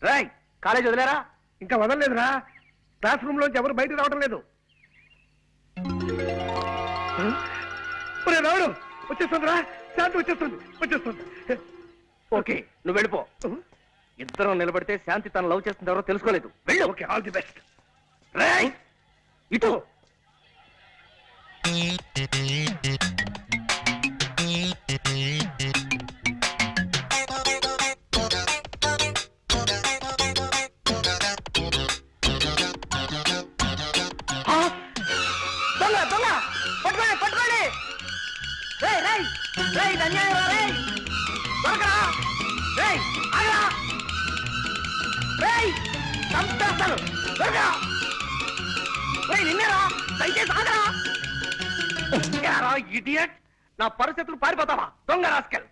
Roy college వదిలేరా? ఇంకా వదలలేదురా. Class room లోంచి ఎవరు బయటకు రావడం లేదు. రావడం వచ్చేస్తుందిరా. శాంతి వచ్చేస్తుంది. ఓకే నువ్వు వెళ్ళిపో. ఇద్దరం నిలబడితే శాంతి తను లవ్ చేస్తుంది ఎవరో తెలుసుకోలేదు. వెళ్ళు. Okay all the best. రాయ్ ఇటు. నా పరిస్థితులు పారిపోతావా దొంగ రాస్కెల్?